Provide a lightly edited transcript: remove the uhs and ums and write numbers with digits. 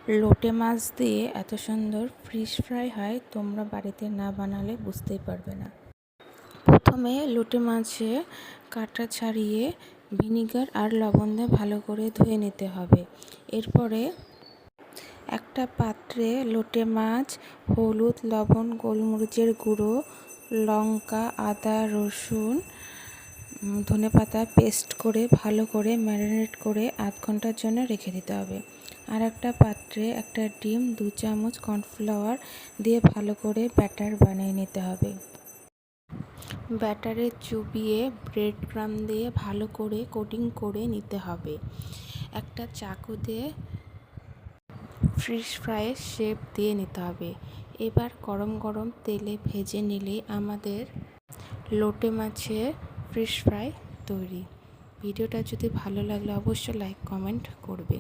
লোটে মাছ দিয়ে এত সুন্দর ফিশ ফ্রাই হয়, তোমরা বাড়িতে না বানালে বুঝতেই পারবে না। প্রথমে লোটে মাছে কাঁটা ছাড়িয়ে ভিনিগার আর লবণ দিয়ে ভালো করে ধুয়ে নিতে হবে। এরপরে একটা পাত্রে লোটে মাছ, হলুদ, লবণ, গোলমরিচের গুঁড়ো, লঙ্কা, আদা, রসুন, ধনেপাতা পেস্ট করে ভালো করে ম্যারিনেট করে আধ ঘন্টার জন্য রেখে দিতে হবে। আর একটা পাত্রে একটা ডিম, 2 চামচ কর্নফ্লাওয়ার দিয়ে ভালো করে ব্যাটার বানিয়ে নিতে হবে। ব্যাটারে চুবিয়ে ব্রেড ক্রাম্ব দিয়ে ভালো করে কোটিং করে নিতে হবে। একটা চাকু দিয়ে ফিশ ফ্রাইয়ের শেপ দিয়ে নিতে হবে। এবার গরম গরম তেলে ভেজে নিলে আমাদের লোটে মাছের ফিশ ফ্রাই তৈরি। ভিডিওটা যদি ভালো লাগলে অবশ্যই লাইক কমেন্ট করবে।